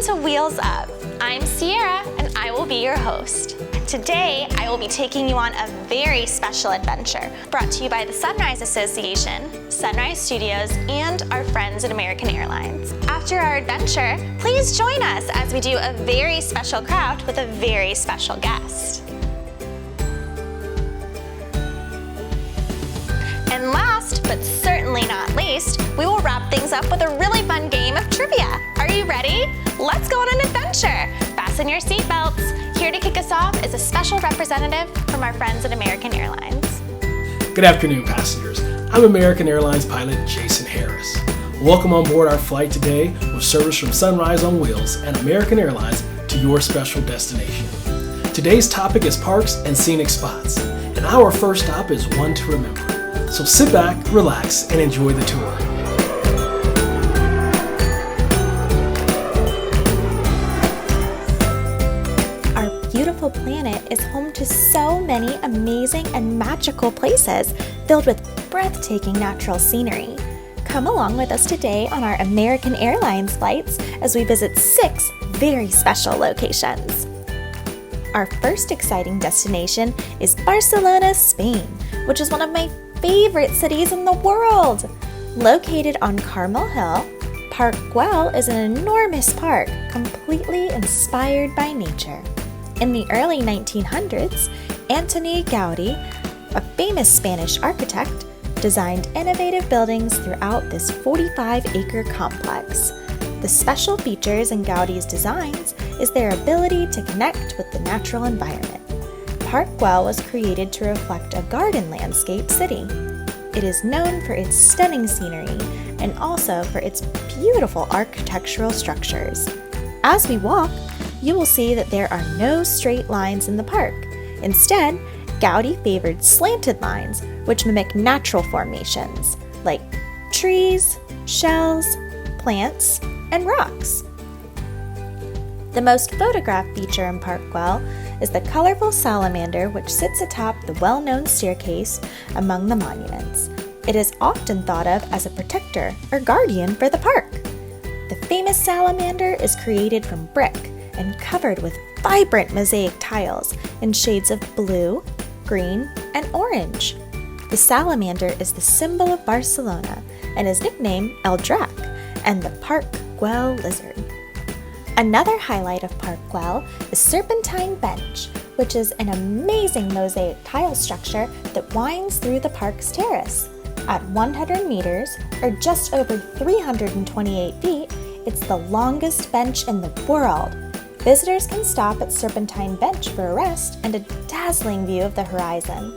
to Wheels Up. I'm Ciera, and I will be your host. Today, I will be taking you on a very special adventure brought to you by the Sunrise Association, Sunrise Studios, and our friends at American Airlines. After our adventure, please join us as we do a very special craft with a very special guest. And last, but certainly not least, we will wrap things up with a really fun game of trivia. Are you ready? Let's go on an adventure. Fasten your seatbelts. Here to kick us off is a special representative from our friends at American Airlines. Good afternoon, passengers. I'm American Airlines pilot Jason Harris. Welcome on board our flight today with service from Sunrise on Wheels and American Airlines to your special destination. Today's topic is parks and scenic spots, and our first stop is one to remember. So sit back, relax, and enjoy the tour. Our beautiful planet is home to so many amazing and magical places filled with breathtaking natural scenery. Come along with us today on our American Airlines flights as we visit 6 very special locations. Our first exciting destination is Barcelona, Spain, which is one of my favorite cities in the world. Located on Carmel Hill, Park Güell is an enormous park completely inspired by nature. In the early 1900s, Antoni Gaudí, a famous Spanish architect, designed innovative buildings throughout this 45-acre complex. The special features in Gaudí's designs is their ability to connect with the natural environment. Park Güell was created to reflect a garden landscape city. It is known for its stunning scenery and also for its beautiful architectural structures. As we walk, you will see that there are no straight lines in the park. Instead, Gaudí favored slanted lines, which mimic natural formations like trees, shells, plants, and rocks. The most photographed feature in Park Güell is the colorful salamander which sits atop the well-known staircase among the monuments. It is often thought of as a protector or guardian for the park. The famous salamander is created from brick and covered with vibrant mosaic tiles in shades of blue, green, and orange. The salamander is the symbol of Barcelona and is nicknamed El Drac and the Park Güell lizard. Another highlight of Park Güell is Serpentine Bench, which is an amazing mosaic tile structure that winds through the park's terrace. At 100 meters, or just over 328 feet, it's the longest bench in the world. Visitors can stop at Serpentine Bench for a rest and a dazzling view of the horizon.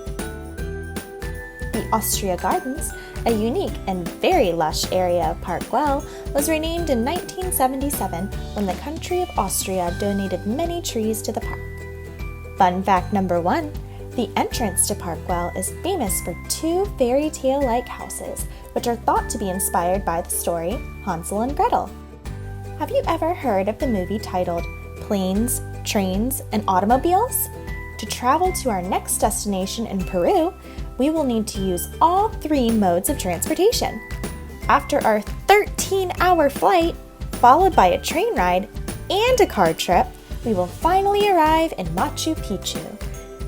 The Austria Gardens, a unique and very lush area of Park Güell, was renamed in 1977 when the country of Austria donated many trees to the park. Fun fact number 1, the entrance to Park Güell is famous for 2 fairy tale-like houses, which are thought to be inspired by the story Hansel and Gretel. Have you ever heard of the movie titled Planes, Trains, and Automobiles? To travel to our next destination in Peru, we will need to use all 3 modes of transportation. After our 13-hour flight, followed by a train ride and a car trip, we will finally arrive in Machu Picchu.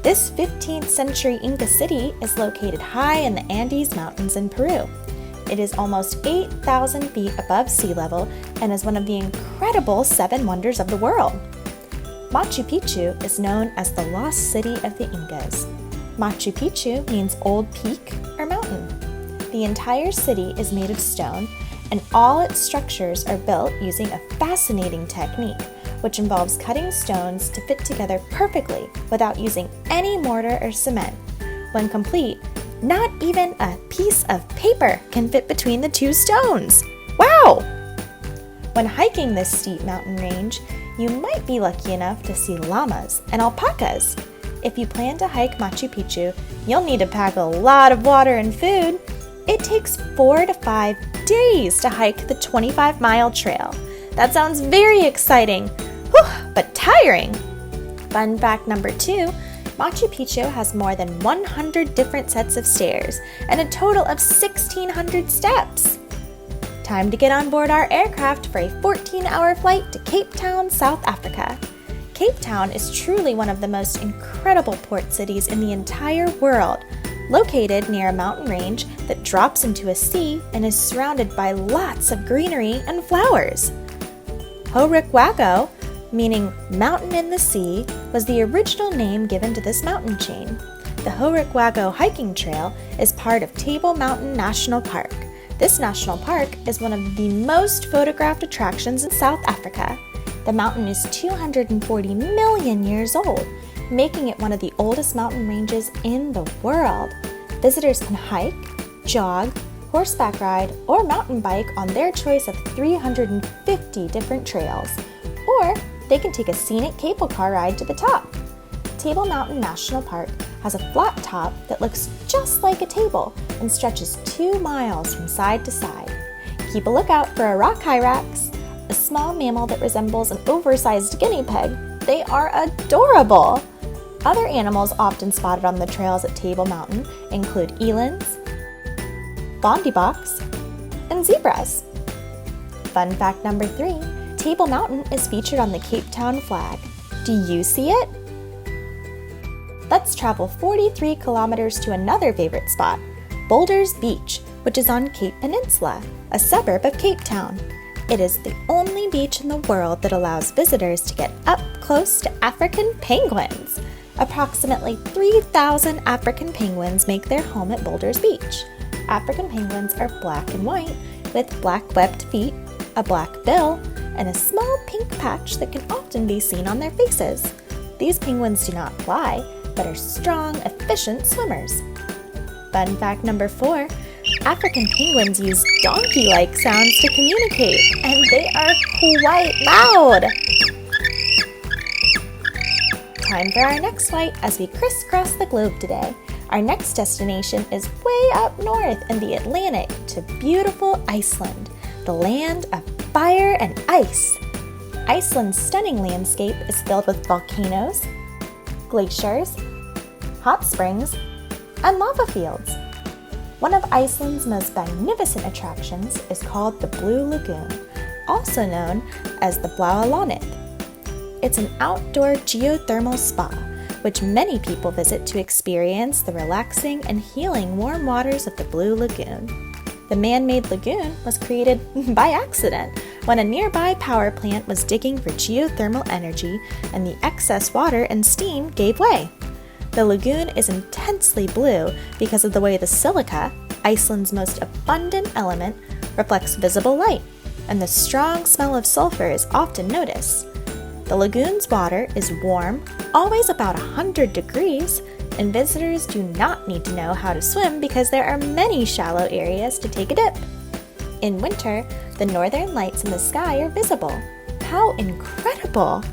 This 15th century Inca city is located high in the Andes Mountains in Peru. It is almost 8,000 feet above sea level and is one of the incredible 7 wonders of the world. Machu Picchu is known as the lost city of the Incas. Machu Picchu means old peak or mountain. The entire city is made of stone, and all its structures are built using a fascinating technique, which involves cutting stones to fit together perfectly without using any mortar or cement. When complete, not even a piece of paper can fit between the 2 stones. Wow! When hiking this steep mountain range, you might be lucky enough to see llamas and alpacas. If you plan to hike Machu Picchu, you'll need to pack a lot of water and food. It takes 4 to 5 days to hike the 25-mile trail. That sounds very exciting, but tiring. Fun fact number 2, Machu Picchu has more than 100 different sets of stairs and a total of 1,600 steps. Time to get on board our aircraft for a 14-hour flight to Cape Town, South Africa. Cape Town is truly one of the most incredible port cities in the entire world, located near a mountain range that drops into a sea and is surrounded by lots of greenery and flowers. Ho-Rik-Wago, meaning mountain in the sea, was the original name given to this mountain chain. The Ho-Rik-Wago hiking trail is part of Table Mountain National Park. This national park is one of the most photographed attractions in South Africa. The mountain is 240 million years old, making it one of the oldest mountain ranges in the world. Visitors can hike, jog, horseback ride, or mountain bike on their choice of 350 different trails, or they can take a scenic cable car ride to the top. Table Mountain National Park has a flat top that looks just like a table and stretches 2 miles from side to side. Keep a lookout for a rock hyrax, a small mammal that resembles an oversized guinea pig. They are adorable! Other animals often spotted on the trails at Table Mountain include elands, bondiboks, and zebras. Fun fact number 3, Table Mountain is featured on the Cape Town flag. Do you see it? Let's travel 43 kilometers to another favorite spot, Boulders Beach, which is on Cape Peninsula, a suburb of Cape Town. It is the only beach in the world that allows visitors to get up close to African penguins. Approximately 3,000 African penguins make their home at Boulders Beach. African penguins are black and white, with black webbed feet, a black bill, and a small pink patch that can often be seen on their faces. These penguins do not fly, but are strong, efficient swimmers. Fun fact number 4, African penguins use donkey-like sounds to communicate, and they are quite loud. Time for our next flight as we crisscross the globe today. Our next destination is way up north in the Atlantic to beautiful Iceland, the land of fire and ice. Iceland's stunning landscape is filled with volcanoes, glaciers, hot springs, and lava fields. One of Iceland's most magnificent attractions is called the Blue Lagoon, also known as the Bláa Lónið. It's an outdoor geothermal spa, which many people visit to experience the relaxing and healing warm waters of the Blue Lagoon. The man-made lagoon was created by accident when a nearby power plant was digging for geothermal energy and the excess water and steam gave way. The lagoon is intensely blue because of the way the silica, Iceland's most abundant element, reflects visible light, and the strong smell of sulfur is often noticed. The lagoon's water is warm, always about 100 degrees, and visitors do not need to know how to swim because there are many shallow areas to take a dip. In winter, the northern lights in the sky are visible. How incredible!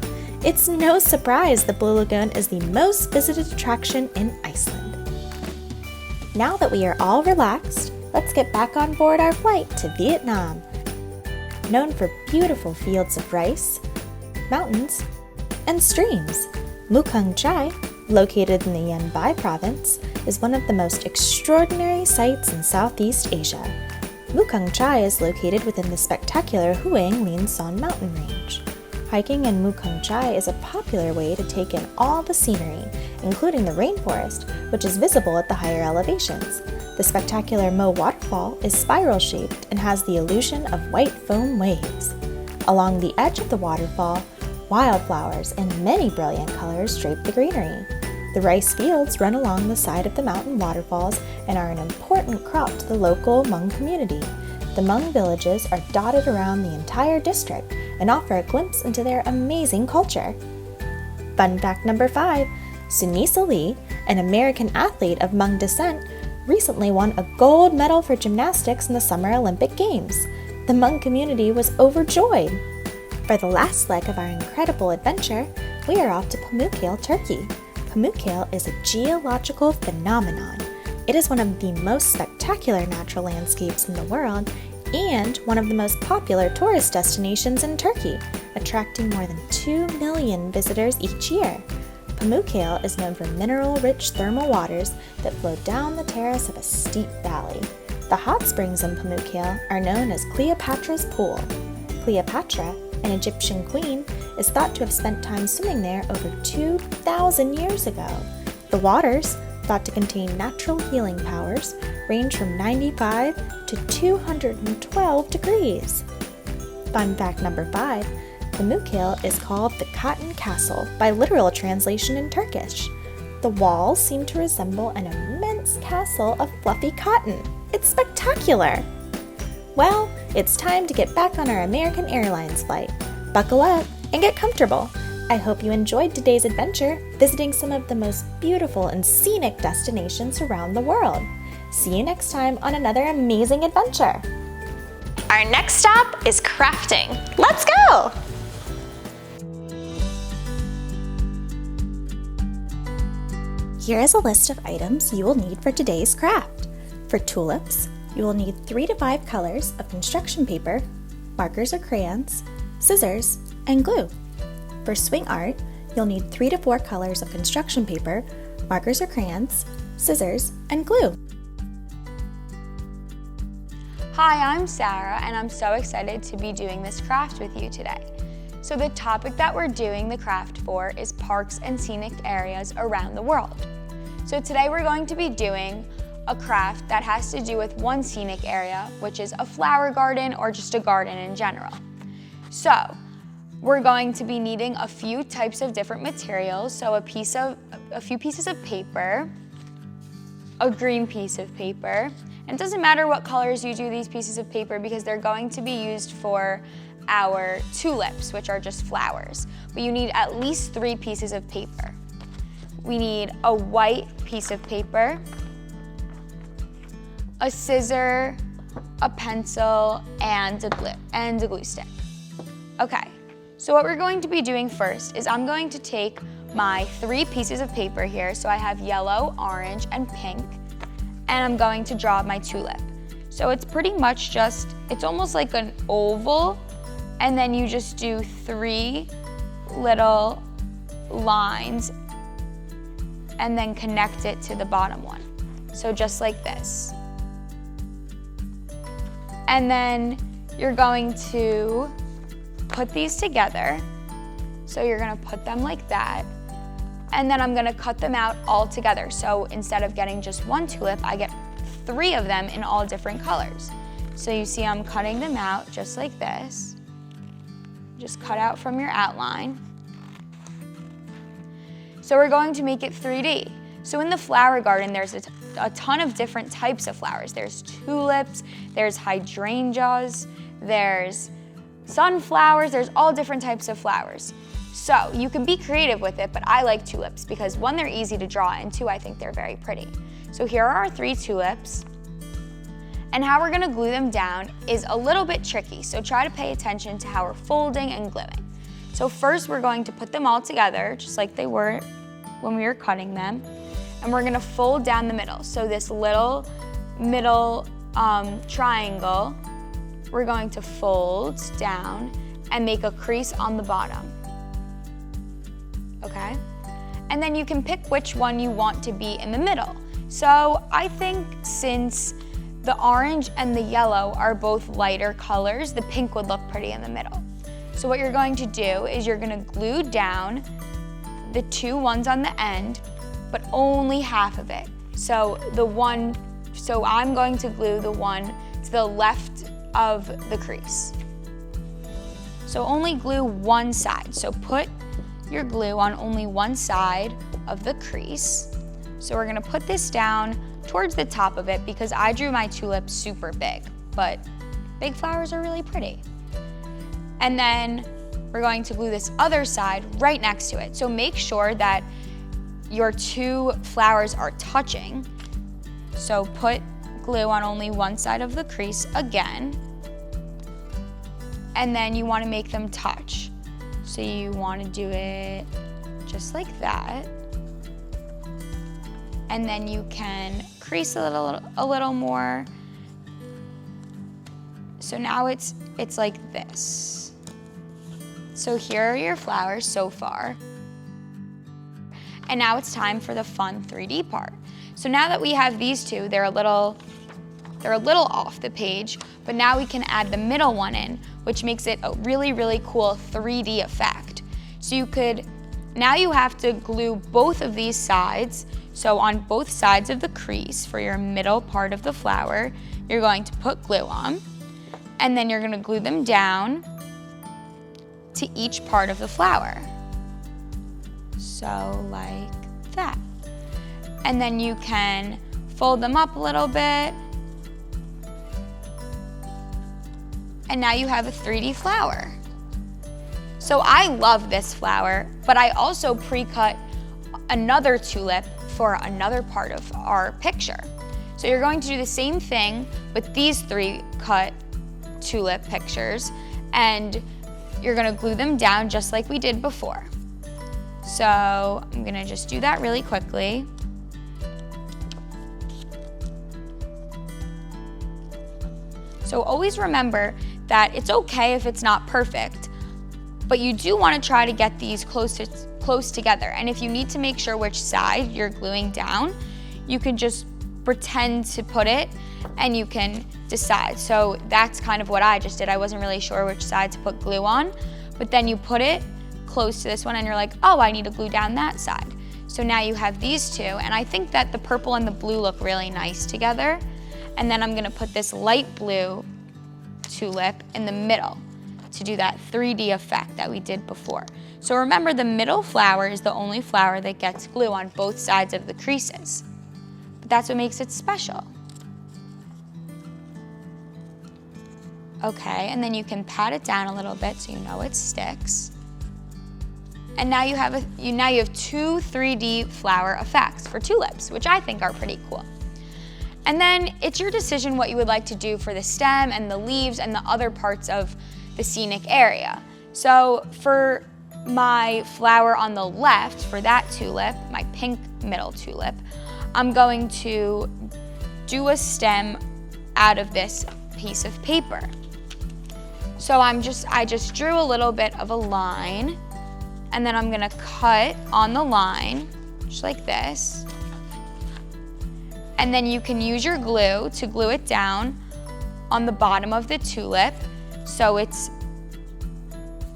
It's no surprise the Blue Lagoon is the most visited attraction in Iceland. Now that we are all relaxed, let's get back on board our flight to Vietnam. Known for beautiful fields of rice, mountains, and streams, Mukhang Chai, located in the Yên Bai province, is one of the most extraordinary sights in Southeast Asia. Mukhang Chai is located within the spectacular Huang Linh Son mountain range. Hiking in Mukhang Chai is a popular way to take in all the scenery, including the rainforest, which is visible at the higher elevations. The spectacular Mo waterfall is spiral-shaped and has the illusion of white foam waves. Along the edge of the waterfall, wildflowers in many brilliant colors drape the greenery. The rice fields run along the side of the mountain waterfalls and are an important crop to the local Hmong community. The Hmong villages are dotted around the entire district and offer a glimpse into their amazing culture. Fun fact number 5, Sunisa Lee, an American athlete of Hmong descent, recently won a gold medal for gymnastics in the Summer Olympic Games. The Hmong community was overjoyed. For the last leg of our incredible adventure, we are off to Pamukkale, Turkey. Pamukkale is a geological phenomenon. It is one of the most spectacular natural landscapes in the world and one of the most popular tourist destinations in Turkey, attracting more than 2 million visitors each year. Pamukkale is known for mineral-rich thermal waters that flow down the terrace of a steep valley. The hot springs in Pamukale are known as Cleopatra's Pool. Cleopatra, an Egyptian queen, is thought to have spent time swimming there over 2,000 years ago. The waters, thought to contain natural healing powers, range from 95 to 212 degrees. Fun fact number 5, Pamukale is called the Cotton Castle by literal translation in Turkish. The walls seem to resemble an immense castle of fluffy cotton. It's spectacular! Well, it's time to get back on our American Airlines flight. Buckle up and get comfortable. I hope you enjoyed today's adventure, visiting some of the most beautiful and scenic destinations around the world. See you next time on another amazing adventure. Our next stop is crafting. Let's go! Here is a list of items you will need for today's craft. For tulips, you will need 3 to 5 colors of construction paper, markers or crayons, scissors, and glue. For swing art, you'll need 3 to 4 colors of construction paper, markers or crayons, scissors, and glue. Hi, I'm Sarah, and I'm so excited to be doing this craft with you today. So the topic that we're doing the craft for is parks and scenic areas around the world. So today we're going to be doing a craft that has to do with one scenic area, which is a flower garden or just a garden in general. So we're going to be needing a few types of different materials. So a few pieces of paper, a green piece of paper, and it doesn't matter what colors you do these pieces of paper because they're going to be used for our tulips, which are just flowers. But you need at least 3 pieces of paper. We need a white piece of paper, a scissor, a pencil, and a glue stick. Okay, so what we're going to be doing first is I'm going to take my 3 pieces of paper here. So I have yellow, orange, and pink, and I'm going to draw my tulip. So it's pretty much it's almost like an oval, and then you just do 3 little lines and then connect it to the bottom one. So just like this. And then you're going to put these together. So you're gonna put them like that. And then I'm gonna cut them out all together. So instead of getting just 1 tulip, I get 3 of them in all different colors. So you see I'm cutting them out just like this. Just cut out from your outline. So we're going to make it 3D. So in the flower garden, there's a ton of different types of flowers. There's tulips, there's hydrangeas, there's sunflowers, there's all different types of flowers. So you can be creative with it, but I like tulips because 1, they're easy to draw, and 2, I think they're very pretty. So here are our 3 tulips. And how we're gonna glue them down is a little bit tricky, so try to pay attention to how we're folding and gluing. So first we're going to put them all together, just like they were when we were cutting them. And we're gonna fold down the middle. So this little middle triangle, we're going to fold down and make a crease on the bottom, okay? And then you can pick which one you want to be in the middle. So I think since the orange and the yellow are both lighter colors, the pink would look pretty in the middle. So what you're going to do is you're gonna glue down the 2 ones on the end, but only half of it. So I'm going to glue the one to the left of the crease. So only glue one side. So put your glue on only one side of the crease. So we're gonna put this down towards the top of it because I drew my tulips super big, but big flowers are really pretty. And then we're going to glue this other side right next to it. So make sure that your 2 flowers are touching. So put glue on only one side of the crease again. And then you want to make them touch. So you want to do it just like that. And then you can crease a little more. So now it's like this. So here are your flowers so far. And now it's time for the fun 3D part. So now that we have these 2, they're a little They're a little off the page, but now we can add the middle one in, which makes it a really, really cool 3D effect. So now you have to glue both of these sides. So on both sides of the crease for your middle part of the flower, you're going to put glue on, and then you're gonna glue them down to each part of the flower. So like that. And then you can fold them up a little bit. And now you have a 3D flower. So I love this flower, but I also pre-cut another tulip for another part of our picture. So you're going to do the same thing with these 3 cut tulip pictures, and you're gonna glue them down just like we did before. So I'm gonna just do that really quickly. So always remember that it's okay if it's not perfect, but you do want to try to get these close together. And if you need to make sure which side you're gluing down, you can just pretend to put it and you can decide. So that's kind of what I just did. I wasn't really sure which side to put glue on, but then you put it close to this one and you're like, oh, I need to glue down that side. So now you have these two, and I think that the purple and the blue look really nice together. And then I'm gonna put this light blue tulip in the middle to do that 3D effect that we did before. So remember, the middle flower is the only flower that gets glue on both sides of the creases. But that's what makes it special. Okay, and then you can pat it down a little bit so you know it sticks. And now you have two 3D flower effects for tulips, which I think are pretty cool. And then it's your decision what you would like to do for the stem and the leaves and the other parts of the scenic area. So for my flower on the left, for that tulip, my pink middle tulip, I'm going to do a stem out of this piece of paper. So I just drew a little bit of a line, and then I'm gonna cut on the line, just like this. And then you can use your glue to glue it down on the bottom of the tulip, so it's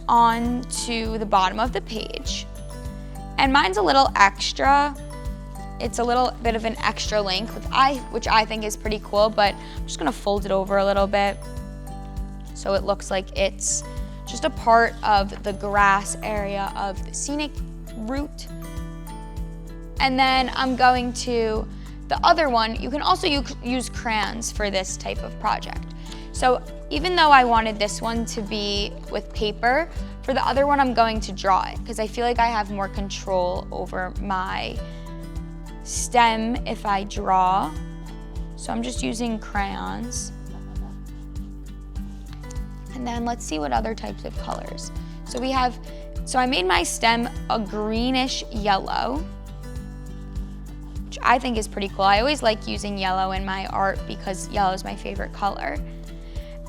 onto the bottom of the page. And mine's a little extra. It's a little bit of an extra length, which I think is pretty cool, but I'm just gonna fold it over a little bit so it looks like it's just a part of the grass area of the scenic route. And then I'm going to, the other one, you can also use crayons for this type of project. So even though I wanted this one to be with paper, for the other one I'm going to draw it because I feel like I have more control over my stem if I draw. So I'm just using crayons. And then let's see what other types of colors. So I made my stem a greenish yellow, which I think is pretty cool. I always like using yellow in my art because yellow is my favorite color.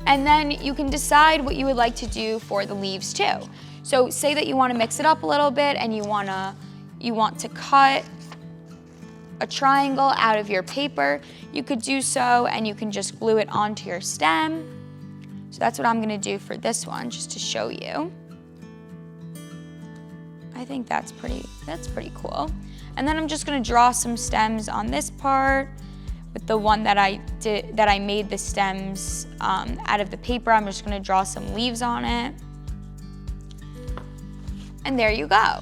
And then you can decide what you would like to do for the leaves too. So say that you want to mix it up a little bit and you want to cut a triangle out of your paper, you could do so, and you can just glue it onto your stem. So that's what I'm gonna do for this one, just to show you. I think that's pretty cool. And then I'm just gonna draw some stems on this part with the one that I made the stems out of the paper. I'm just gonna draw some leaves on it. And there you go.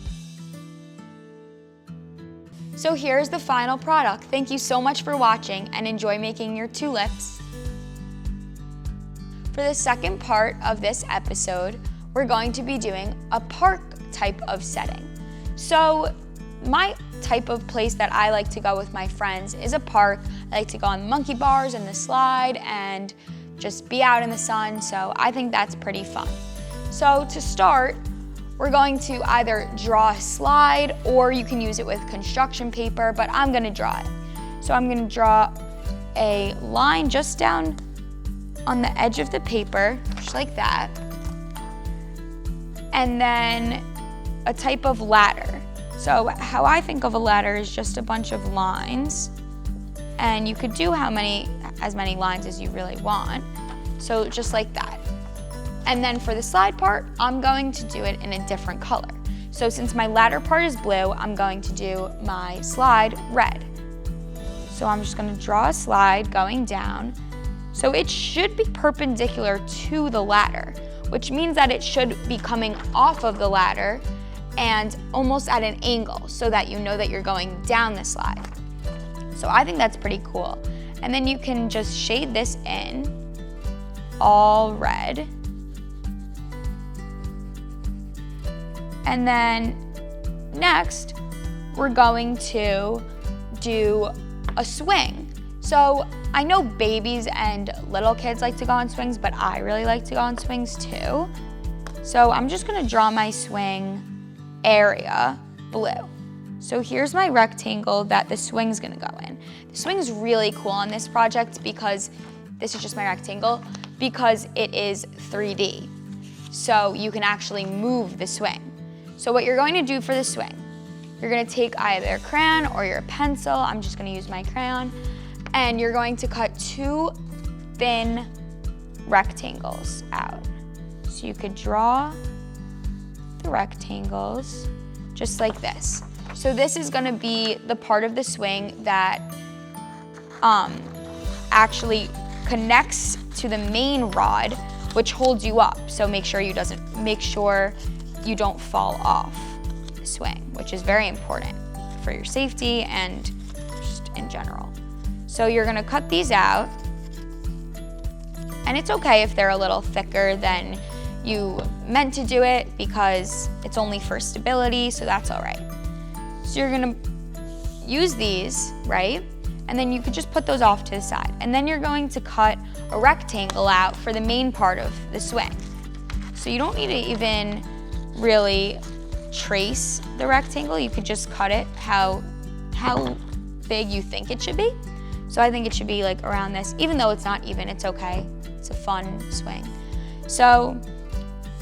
So here's the final product. Thank you so much for watching, and enjoy making your tulips. For the second part of this episode, we're going to be doing a park type of setting. So my type of place that I like to go with my friends is a park. I like to go on the monkey bars and the slide and just be out in the sun, so I think that's pretty fun. So to start, we're going to either draw a slide or you can use it with construction paper, but I'm gonna draw it. So I'm gonna draw a line just down on the edge of the paper, just like that. And then a type of ladder. So how I think of a ladder is just a bunch of lines, and you could do as many lines as you really want. So just like that. And then for the slide part, I'm going to do it in a different color. So since my ladder part is blue, I'm going to do my slide red. So I'm just gonna draw a slide going down. So it should be perpendicular to the ladder, which means that it should be coming off of the ladder and almost at an angle so that you know that you're going down the slide. So I think that's pretty cool. And then you can just shade this in all red. And then next, we're going to do a swing. So I know babies and little kids like to go on swings, but I really like to go on swings too. So I'm just gonna draw my swing area blue. So here's my rectangle that the swing's gonna go in. The swing's really cool on this project because this is just my rectangle, because it is 3D. So you can actually move the swing. So what you're going to do for the swing, you're gonna take either a crayon or your pencil. I'm just gonna use my crayon. And you're going to cut 2 thin rectangles out. So you could draw the rectangles just like this. So this is gonna be the part of the swing that actually connects to the main rod, which holds you up. So make sure you don't fall off the swing, which is very important for your safety and just in general. So you're gonna cut these out, and it's okay if they're a little thicker than you meant to do it because it's only for stability, so that's all right. So you're gonna use these, right? And then you could just put those off to the side. And then you're going to cut a rectangle out for the main part of the swing. So you don't need to even really trace the rectangle. You could just cut it how big you think it should be. So I think it should be like around this. Even though it's not even, it's okay. It's a fun swing. So,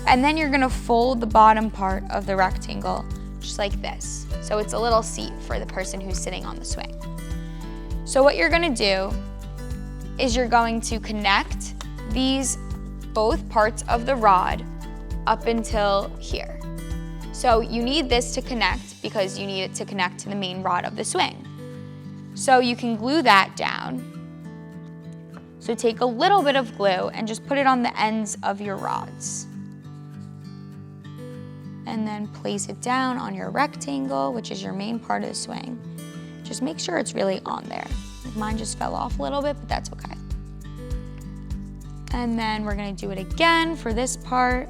and then you're gonna fold the bottom part of the rectangle just like this. So it's a little seat for the person who's sitting on the swing. So what you're gonna do is you're going to connect these both parts of the rod up until here. So you need this to connect because you need it to connect to the main rod of the swing. So you can glue that down. So take a little bit of glue and just put it on the ends of your rods. And then place it down on your rectangle, which is your main part of the swing. Just make sure it's really on there. Mine just fell off a little bit, but that's okay. And then we're gonna do it again for this part.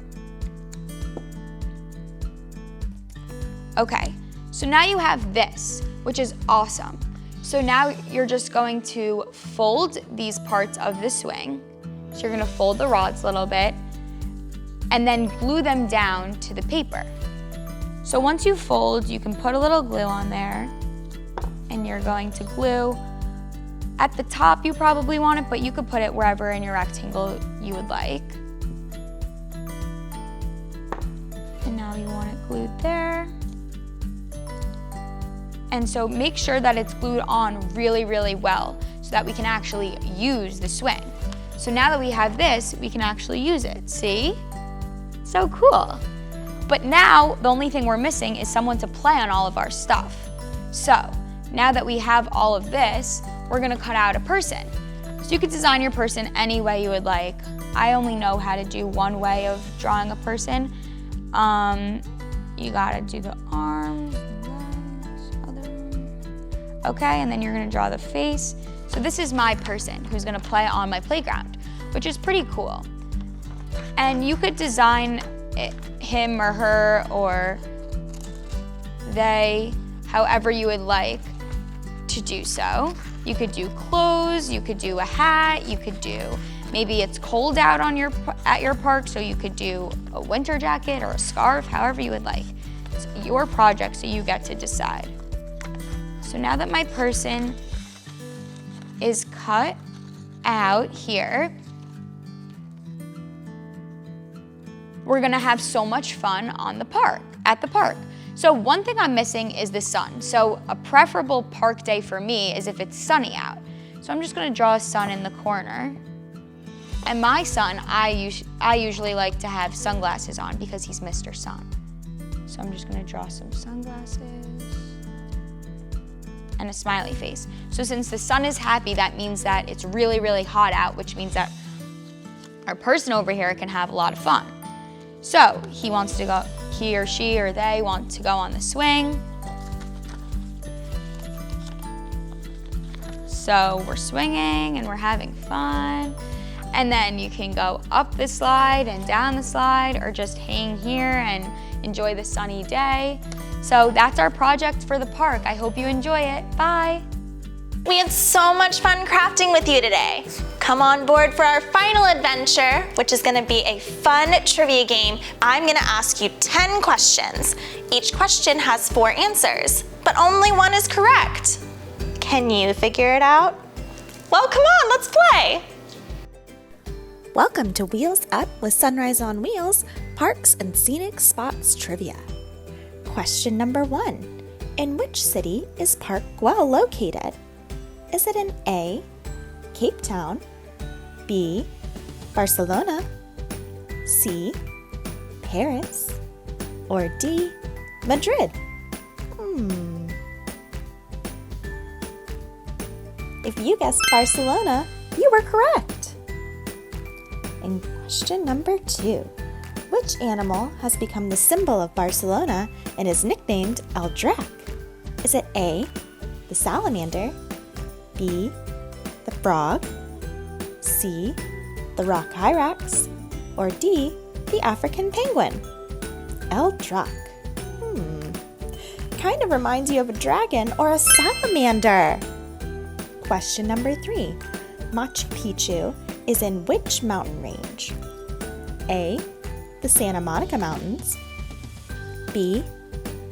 Okay, so now you have this, which is awesome. So now you're just going to fold these parts of the swing. So you're gonna fold the rods a little bit and then glue them down to the paper. So once you fold, you can put a little glue on there and you're going to glue. At the top, you probably want it, but you could put it wherever in your rectangle you would like. And now you want it glued there. And so make sure that it's glued on really, really well so that we can actually use the swing. So now that we have this, we can actually use it. See? So cool. But now the only thing we're missing is someone to play on all of our stuff. So now that we have all of this, we're gonna cut out a person. So you could design your person any way you would like. I only know how to do one way of drawing a person. You gotta do the arms, okay, and then you're gonna draw the face. So this is my person who's gonna play on my playground, which is pretty cool. And you could design him or her or they, however you would like to do so. You could do clothes, you could do a hat, you could do, maybe it's cold out at your park, so you could do a winter jacket or a scarf, however you would like. It's your project, so you get to decide. So now that my person is cut out here, we're gonna have so much fun at the park. So one thing I'm missing is the sun. So a preferable park day for me is if it's sunny out. So I'm just gonna draw a sun in the corner. And my son, I usually like to have sunglasses on because he's Mr. Sun. So I'm just gonna draw some sunglasses and a smiley face. So since the sun is happy, that means that it's really, really hot out, which means that our person over here can have a lot of fun. So he or she or they want to go on the swing. So we're swinging and we're having fun. And then you can go up the slide and down the slide, or just hang here and enjoy the sunny day. So that's our project for the park. I hope you enjoy it. Bye. We had so much fun crafting with you today. Come on board for our final adventure, which is gonna be a fun trivia game. I'm gonna ask you 10 questions. Each question has 4 answers, but only one is correct. Can you figure it out? Well, come on, let's play. Welcome to Wheels Up with Sunrise on Wheels, Parks and Scenic Spots Trivia. Question number 1. In which city is Park Güell located? Is it in A, Cape Town, B, Barcelona, C, Paris, or D, Madrid? If you guessed Barcelona, you were correct. And question number 2. Which animal has become the symbol of Barcelona and is nicknamed El Drac? Is it A, the salamander, B, the frog, C, the rock hyrax, or D, the African penguin? El Drac. Kind of reminds you of a dragon or a salamander. Question number 3. Machu Picchu is in which mountain range? A, the Santa Monica Mountains, B,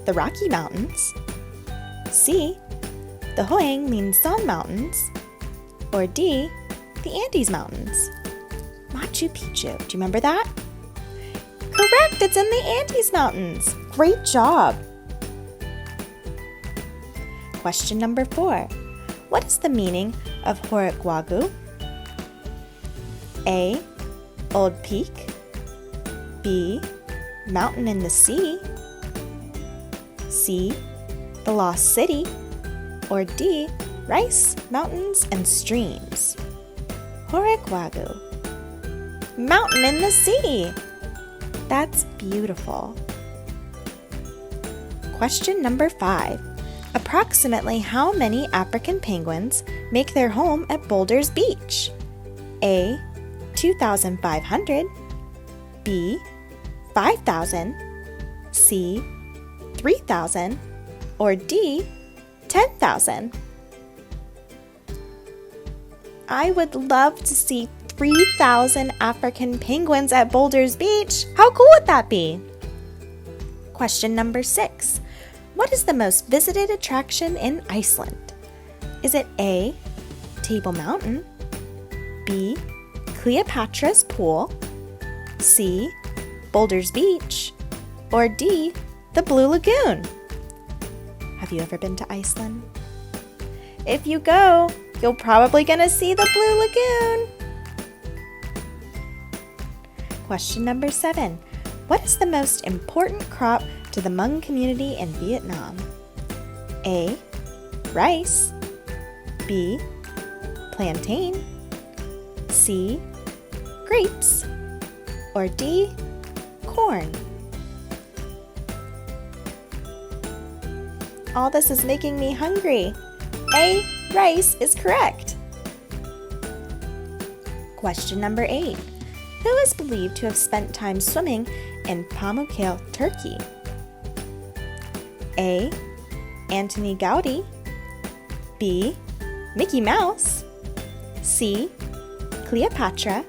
the Rocky Mountains, C, the Hoang Linh Son Mountains, or D, the Andes Mountains? Machu Picchu, do you remember that? Correct, it's in the Andes Mountains. Great job. Question number 4. What is the meaning of Horic Wagu? A, Old Peak, B, Mountain in the Sea, C, the Lost City, or D, Rice, Mountains, and Streams? Horic Wagu. Mountain in the Sea. That's beautiful. Question number 5. Approximately how many African penguins make their home at Boulder's Beach? A, 2,500, B, 5,000, C, 3,000, or D, 10,000? I would love to see 3,000 African penguins at Boulder's Beach. How cool would that be? Question number 6. What is the most visited attraction in Iceland? Is it A, Table Mountain, B, Cleopatra's Pool, C, Boulder's Beach, or D, the Blue Lagoon? Have you ever been to Iceland? If you go, you're probably gonna see the Blue Lagoon. Question number 7. What is the most important crop to the Hmong community in Vietnam? A, rice, B, plantain, C, grapes, or D, corn? All this is making me hungry. A, rice is correct. Question number 8. Who is believed to have spent time swimming in Pamukkale, Turkey? A, Antony Gaudí, B, Mickey Mouse, C, Cleopatra,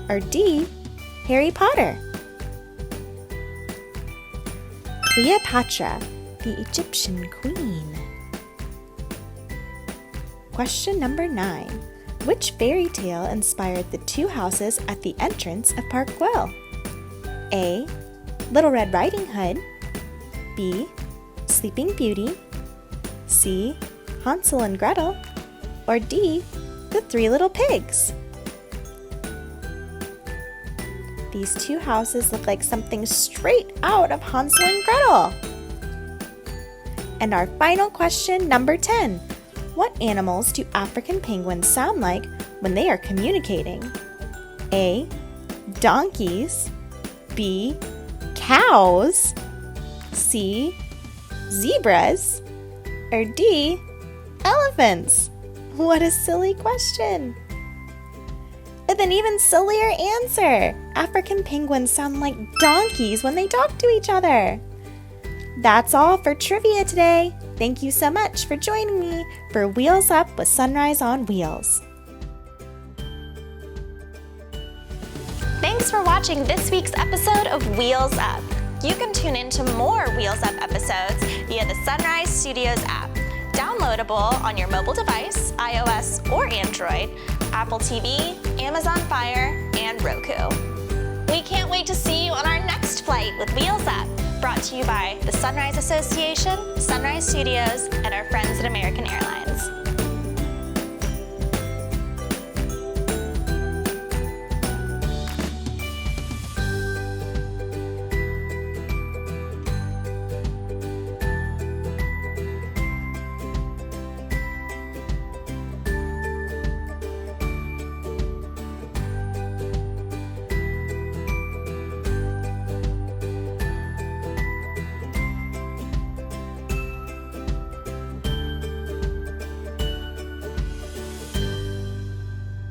or D, Harry Potter? Cleopatra, the Egyptian queen. Question number 9. Which fairy tale inspired the 2 houses at the entrance of Park Güell? A, Little Red Riding Hood, B, Sleeping Beauty, C, Hansel and Gretel, Or D, the three little pigs? These two houses look like something straight out of Hansel and Gretel. And our final question, number 10. What animals do African penguins sound like when they are communicating? A, donkeys. B, cows. C, zebras. Or D, elephants? What a silly question. With an even sillier answer. African penguins sound like donkeys when they talk to each other. That's all for trivia today. Thank you so much for joining me for Wheels Up with Sunrise on Wheels. Thanks for watching this week's episode of Wheels Up. You can tune in to more Wheels Up episodes via the Sunrise Studios app, downloadable on your mobile device, iOS or Android, Apple TV, Amazon Fire, and Roku. We can't wait to see you on our next flight with Wheels Up, brought to you by the Sunrise Association, Sunrise Studios, and our friends at American Airlines.